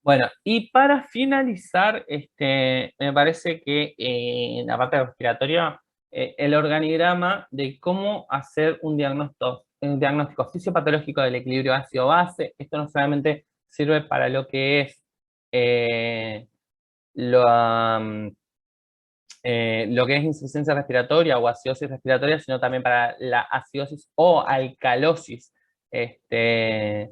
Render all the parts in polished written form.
Bueno, y para finalizar, me parece que en la parte respiratoria, el organigrama de cómo hacer un diagnóstico fisiopatológico del equilibrio ácido-base, esto no solamente sirve para lo que es eh, lo, lo que es insuficiencia respiratoria o acidosis respiratoria, sino también para la acidosis o alcalosis, este,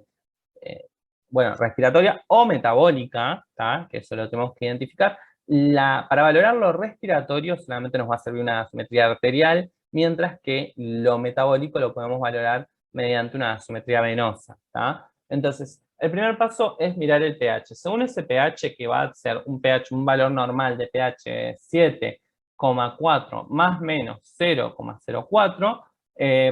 bueno, respiratoria o metabólica, ¿tá? Que eso lo tenemos que identificar. Para valorar lo respiratorio solamente nos va a servir una simetría arterial, mientras que lo metabólico lo podemos valorar mediante una simetría venosa, ¿tá? Entonces, el primer paso es mirar el pH. Según ese pH, que va a ser un pH, un valor normal de pH 7,4 más menos 0,04,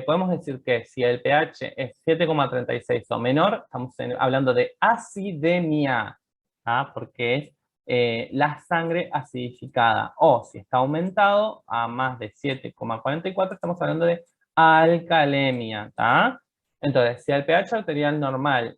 podemos decir que si el pH es 7,36 o menor, estamos hablando de acidemia, ¿ah? Porque es la sangre acidificada. O si está aumentado a más de 7,44, estamos hablando de alcalemia. ¿Tá? Entonces, si el pH arterial normal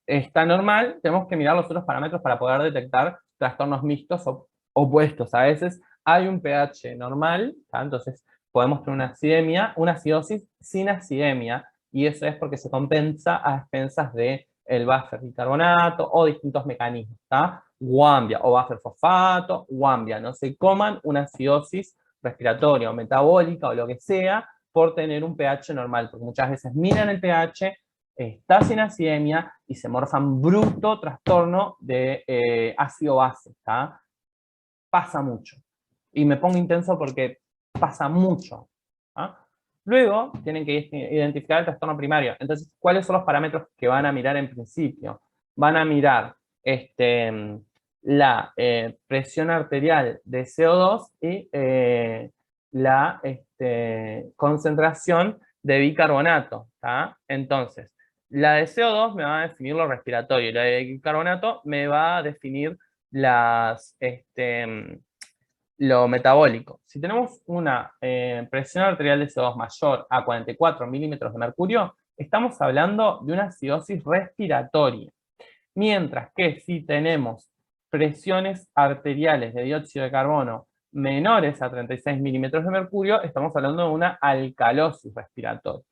está normal, tenemos que mirar los otros parámetros para poder detectar trastornos mixtos o opuestos. A veces hay un pH normal, ¿tá? Entonces podemos tener una acidemia, una acidosis sin acidemia, y eso es porque se compensa a expensas de el buffer bicarbonato o distintos mecanismos, ¿tá? Guambia o buffer fosfato, guambia, no se coman una acidosis respiratoria o metabólica o lo que sea por tener un pH normal, porque muchas veces miran el pH, está sin acidemia y se morfan bruto trastorno de ácido-base, ¿tá? Pasa mucho. Y me pongo intenso porque pasa mucho. ¿Ah? Luego tienen que identificar el trastorno primario. Entonces, ¿cuáles son los parámetros que van a mirar en principio? Van a mirar la presión arterial de CO2 y la concentración de bicarbonato. ¿Tá? Entonces, la de CO2 me va a definir lo respiratorio y la de bicarbonato me va a definir lo metabólico. Si tenemos una presión arterial de CO2 mayor a 44 milímetros de mercurio, estamos hablando de una acidosis respiratoria. Mientras que si tenemos presiones arteriales de dióxido de carbono menores a 36 milímetros de mercurio, estamos hablando de una alcalosis respiratoria.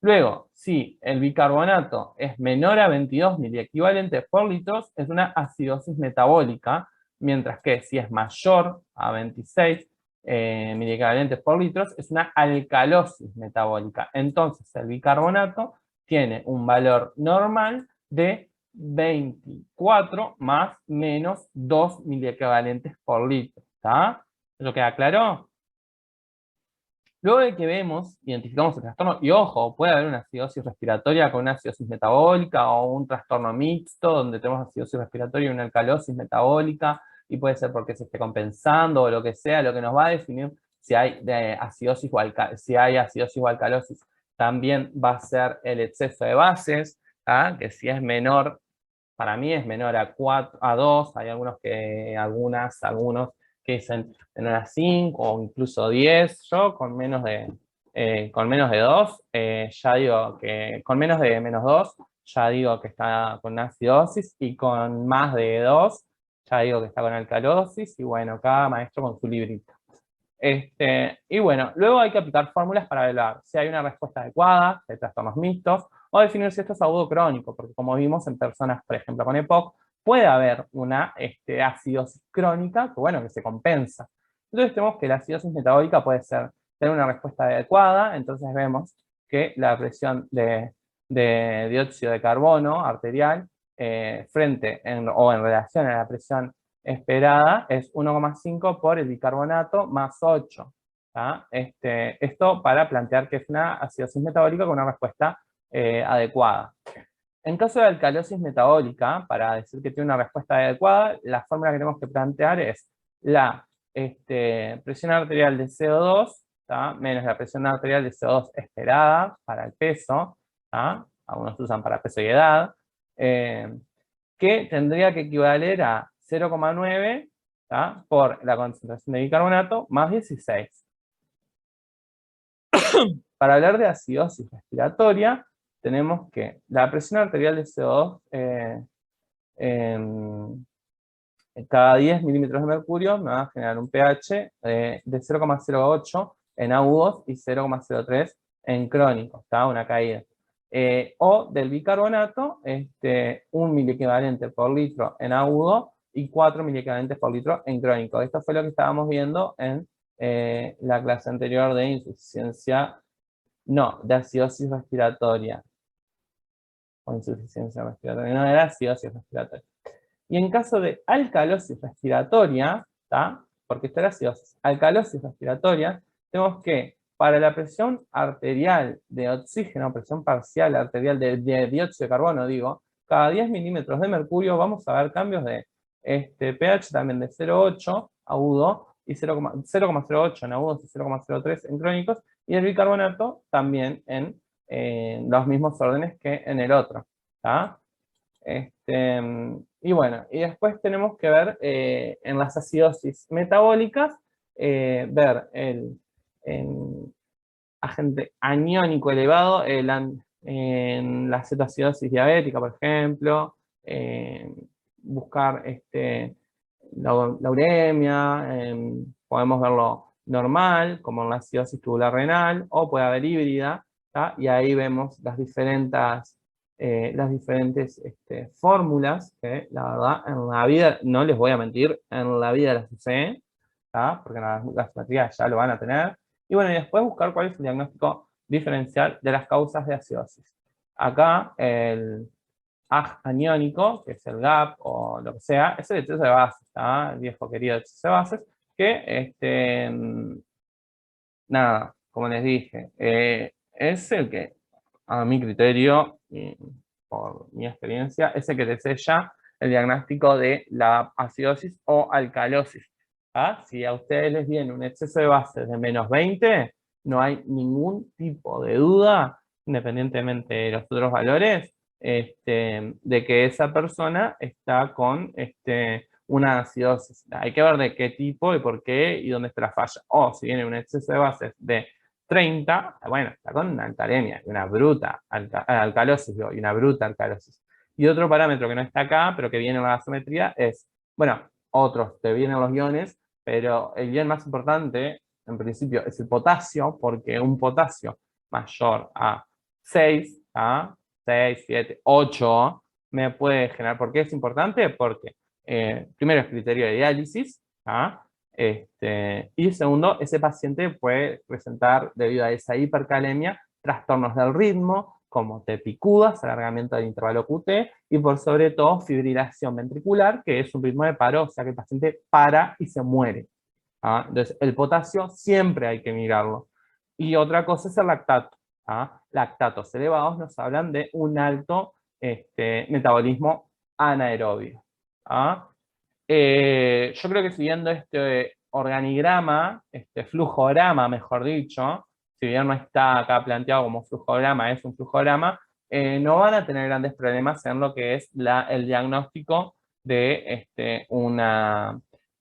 Luego, si el bicarbonato es menor a 22 miliequivalentes por litro, es una acidosis metabólica, mientras que si es mayor a 26 miliequivalentes por litro, es una alcalosis metabólica. Entonces, el bicarbonato tiene un valor normal de 24 más menos 2 miliequivalentes por litro. ¿Está? ¿Eso queda claro? Luego de que identificamos el trastorno, y ojo, puede haber una acidosis respiratoria con una acidosis metabólica o un trastorno mixto donde tenemos acidosis respiratoria y una alcalosis metabólica, y puede ser porque se esté compensando o lo que sea. Lo que nos va a definir si hay acidosis si hay acidosis o alcalosis también va a ser el exceso de bases, ¿ah? Que si es menor, para mí es menor a 4, a 2, hay algunos que dicen menor a 5 o incluso 10. Yo con menos de 2, ya digo que con menos de -2, ya digo que está con acidosis, y con más de 2, ya digo que está con alcalosis, y bueno, cada maestro con su librito. Y bueno, luego hay que aplicar fórmulas para evaluar si hay una respuesta adecuada, si hay trastornos mixtos, o definir si esto es agudo o crónico, porque como vimos en personas, por ejemplo, con EPOC, puede haber una acidosis crónica que, bueno, que se compensa. Entonces tenemos que la acidosis metabólica puede tener una respuesta adecuada. Entonces vemos que la presión de dióxido de carbono arterial o en relación a la presión esperada es 1,5 por el bicarbonato más 8. ¿Tá? Esto para plantear que es una acidosis metabólica con una respuesta adecuada. En caso de alcalosis metabólica, para decir que tiene una respuesta adecuada, la fórmula que tenemos que plantear es la presión arterial de CO2, ¿tá? Menos la presión arterial de CO2 esperada para el peso, ¿tá? Algunos usan para peso y edad, que tendría que equivaler a 0,9 por la concentración de bicarbonato más 16. Para hablar de acidosis respiratoria, tenemos que la presión arterial de CO2 cada 10 milímetros de mercurio me va a generar un pH de 0,08 en agudos y 0,03 en crónicos, ¿está? Una caída. O del bicarbonato, 1 miliequivalente por litro en agudo y 4 miliequivalentes por litro en crónico. Esto fue lo que estábamos viendo en la clase anterior de insuficiencia, no, de acidosis respiratoria. O insuficiencia respiratoria, no, era acidosis respiratoria. Y en caso de alcalosis respiratoria, ¿tá? Porque esta era acidosis, alcalosis respiratoria, tenemos que para la presión arterial de oxígeno, presión parcial arterial de dióxido de carbono, digo, cada 10 milímetros de mercurio vamos a ver cambios de pH también de 0,8 agudo y 0,08 en agudos y 0,03 en crónicos, y el bicarbonato también en los mismos órdenes que en el otro, ¿tá? Y bueno, y después tenemos que ver en las acidosis metabólicas, ver el agente aniónico elevado en la cetoacidosis diabética, por ejemplo, buscar la uremia, podemos verlo normal, como en la acidosis tubular renal, o puede haber híbrida, ¿tá? Y ahí vemos las diferentes fórmulas que la verdad en la vida, no les voy a mentir, en la vida las usé, ¿tá? Porque en la simetría ya lo van a tener. Y bueno, y después buscar cuál es el diagnóstico diferencial de las causas de acidosis. Acá el AG aniónico, que es el GAP o lo que sea, es el exceso de bases, ¿tá? El viejo querido exceso de bases, que nada, como les dije, es el que a mi criterio, y por mi experiencia, es el que te sella el diagnóstico de la acidosis o alcalosis. ¿Ah? Si a ustedes les viene un exceso de bases de menos 20, no hay ningún tipo de duda, independientemente de los otros valores, de que esa persona está con una acidosis. Hay que ver de qué tipo y por qué y dónde está la falla. O si viene un exceso de bases de 30, bueno, está con una alcalemia, una bruta alcalosis, y una bruta alcalosis. Y otro parámetro que no está acá, pero que viene en la gasometría, es, bueno, otros te vienen los iones, pero el ion más importante, en principio, es el potasio, porque un potasio mayor a 6, a 6, 7, 8, me puede generar. ¿Por qué es importante? Porque primero es criterio de diálisis, ¿ah? Y segundo, ese paciente puede presentar, debido a esa hipercalemia, trastornos del ritmo, como tepicudas, alargamiento del intervalo QT, y por sobre todo fibrilación ventricular, que es un ritmo de paro, o sea que el paciente para y se muere. ¿Ah? Entonces, el potasio siempre hay que mirarlo. Y otra cosa es el lactato. ¿Ah? Lactatos elevados nos hablan de un alto metabolismo anaerobio. ¿Ah? Yo creo que siguiendo este organigrama, este flujograma, mejor dicho, si bien no está acá planteado como flujograma, es un flujograma, no van a tener grandes problemas en lo que es el diagnóstico de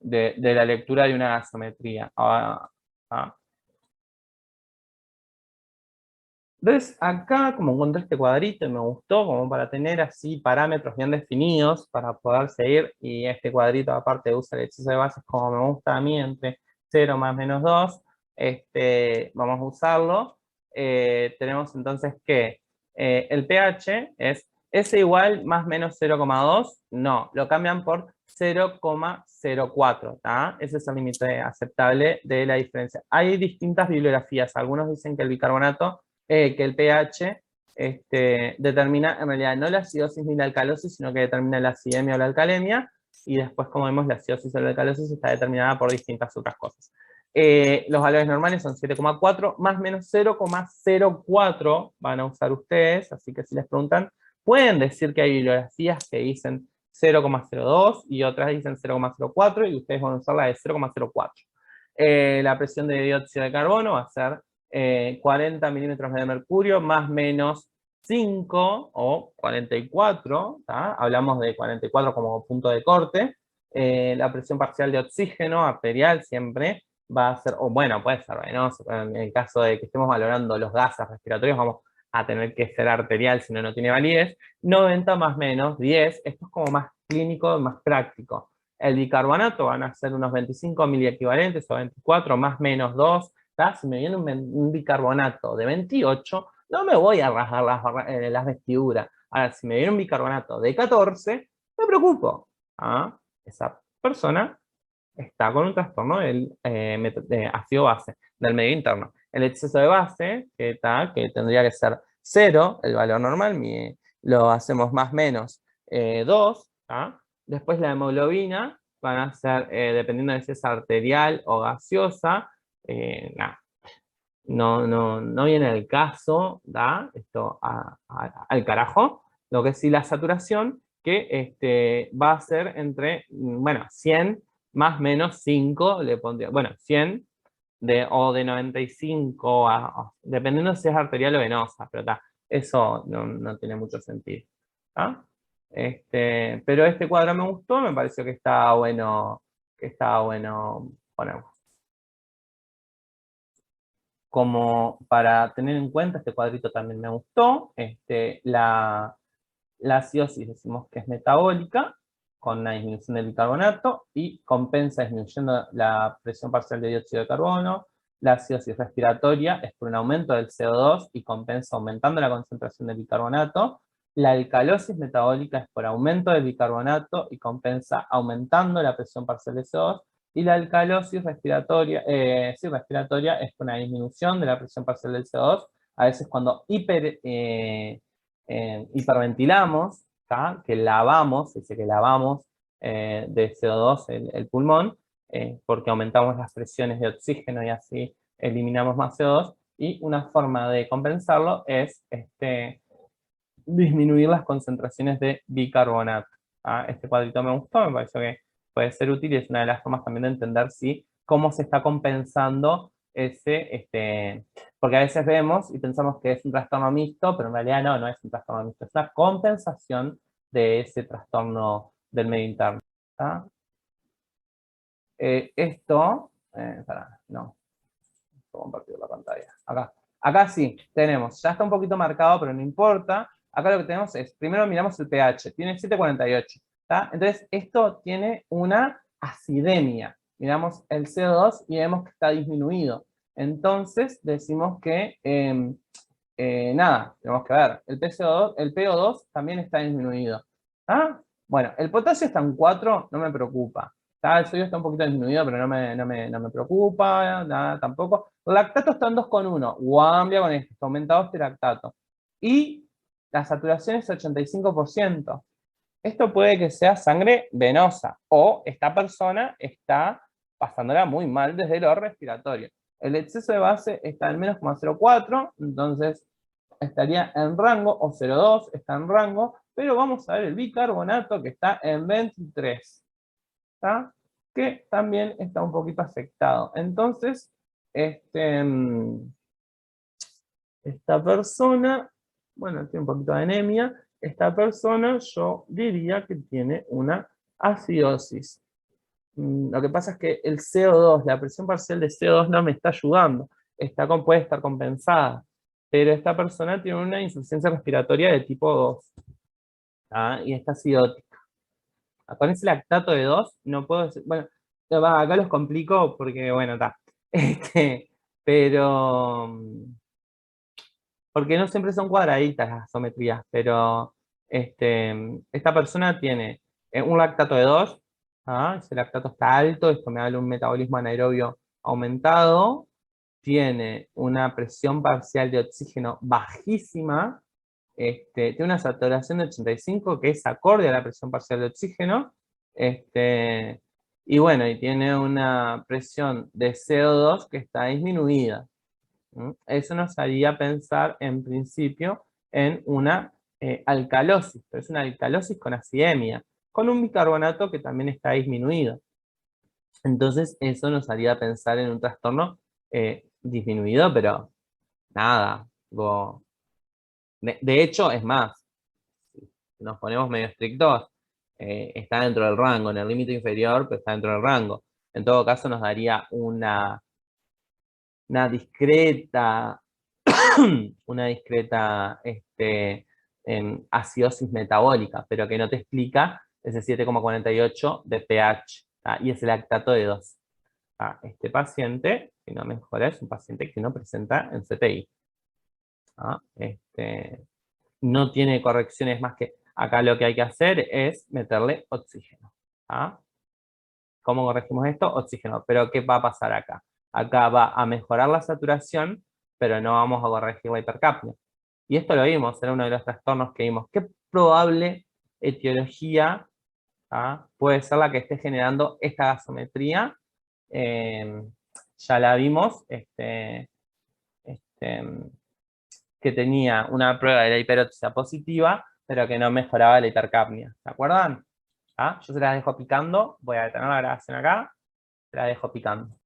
la lectura de una gasometría. Entonces, acá como encontré este cuadrito y me gustó, como para tener así parámetros bien definidos para poder seguir, y este cuadrito aparte usa el exceso de bases como me gusta a mí, entre 0 más menos 2, vamos a usarlo. Tenemos entonces que el pH es S igual más menos 0,2, no, lo cambian por 0,04, ¿tá? Ese es el límite aceptable de la diferencia. Hay distintas bibliografías, algunos dicen que el bicarbonato que el pH determina en realidad no la acidosis ni la alcalosis, sino que determina la acidemia o la alcalemia, y después, como vemos, la acidosis o la alcalosis está determinada por distintas otras cosas. Los valores normales son 7,4, más menos 0,04 van a usar ustedes, así que si les preguntan, pueden decir que hay bibliografías que dicen 0,02 y otras dicen 0,04 y ustedes van a usar la de 0,04. La presión de dióxido de carbono va a ser 40 milímetros de mercurio, más menos 5 o 44, ¿tá? Hablamos de 44 como punto de corte. La presión parcial de oxígeno arterial siempre va a ser, o bueno, puede ser venoso, pero en el caso de que estemos valorando los gases respiratorios, vamos a tener que ser arterial, si no, no tiene validez. 90 más menos 10, esto es como más clínico, más práctico. El bicarbonato van a ser unos 25 miliequivalentes o 24 más menos 2. ¿Tá? Si me viene un bicarbonato de 28, no me voy a rasgar las vestiduras. Ahora, si me viene un bicarbonato de 14, me preocupo. ¿Ah? Esa persona está con un trastorno de ácido base, del medio interno. El exceso de base, que tendría que ser 0, el valor normal, lo hacemos más menos 2. Después la hemoglobina van a ser, dependiendo de si es arterial o gaseosa, no viene el caso, esto al carajo. Lo que sí, la saturación, que va a ser entre, bueno, 100 más menos 5, le pondría, bueno, 100 o de 95, dependiendo si es arterial o venosa, pero eso no tiene mucho sentido. Pero este cuadro me gustó, me pareció que estaba bueno ponerlo. Como para tener en cuenta, este cuadrito también me gustó, la acidosis decimos que es metabólica, con una disminución del bicarbonato, y compensa disminuyendo la presión parcial de dióxido de carbono. La acidosis respiratoria es por un aumento del CO2 y compensa aumentando la concentración del bicarbonato. La alcalosis metabólica es por aumento del bicarbonato y compensa aumentando la presión parcial de CO2. Y la alcalosis respiratoria, respiratoria es por una disminución de la presión parcial del CO2. A veces cuando hiperventilamos, que lavamos, dice que lavamos de CO2 el pulmón, porque aumentamos las presiones de oxígeno y así eliminamos más CO2, y una forma de compensarlo es disminuir las concentraciones de bicarbonato. Este cuadrito me gustó, me parece que puede ser útil y es una de las formas también de entender cómo se está compensando porque a veces vemos y pensamos que es un trastorno mixto, pero en realidad no es un trastorno mixto, es una compensación de ese trastorno del medio interno. No, puedo compartir la pantalla. Acá sí, tenemos, ya está un poquito marcado, pero no importa. Acá lo que tenemos es, primero miramos el pH, tiene 7,48. Entonces, esto tiene una acidemia. Miramos el CO2 y vemos que está disminuido. Entonces, decimos que, nada, tenemos que ver, el PO2 también está disminuido. Bueno, el potasio está en 4, no me preocupa. El sodio está un poquito disminuido, pero no me preocupa, nada tampoco. El lactato está en 2,1, guambia con esto, está aumentado este lactato. Y la saturación es 85%. Esto puede que sea sangre venosa, o esta persona está pasándola muy mal desde lo respiratorio. El exceso de base está en menos 0,04, entonces estaría en rango, o 0,2 está en rango, pero vamos a ver el bicarbonato que está en 23. Que también está un poquito afectado. Entonces, esta persona, bueno, tiene un poquito de anemia, esta persona yo diría que tiene una acidosis. Lo que pasa es que el CO2, la presión parcial de CO2 no me está ayudando, puede estar compensada, pero esta persona tiene una insuficiencia respiratoria de tipo 2, y está acidótica. Con ese lactato de 2 no puedo decir, bueno, acá los complico porque, bueno, está. Pero, porque no siempre son cuadraditas las gasometrías, pero esta persona tiene un lactato de 2, ese lactato está alto, esto me habla de un metabolismo anaerobio aumentado, tiene una presión parcial de oxígeno bajísima, tiene una saturación de 85 que es acorde a la presión parcial de oxígeno, y bueno, y tiene una presión de CO2 que está disminuida. Eso nos haría pensar en principio en una alcalosis, pero es una alcalosis con acidemia, con un bicarbonato que también está disminuido. Entonces eso nos haría pensar en un trastorno disminuido, pero nada. De hecho, es más, si nos ponemos medio estrictos, está dentro del rango, en el límite inferior, pero está dentro del rango. En todo caso nos daría una discreta una discreta acidosis metabólica, pero que no te explica ese 7,48 de pH, ¿tá? Y es el lactato de 2. Este paciente, si no mejora, es un paciente que no presenta en CTI. No tiene correcciones más que, acá lo que hay que hacer es meterle oxígeno. ¿Cómo corregimos esto? Oxígeno. Pero ¿qué va a pasar acá? Acá va a mejorar la saturación, pero no vamos a corregir la hipercapnia. Y esto lo vimos, era uno de los trastornos que vimos. ¿Qué probable etiología puede ser la que esté generando esta gasometría? Ya la vimos, que tenía una prueba de la hiperoxia positiva, pero que no mejoraba la hipercapnia. ¿Se acuerdan? Yo se las dejo picando, voy a detener la grabación acá, se la dejo picando.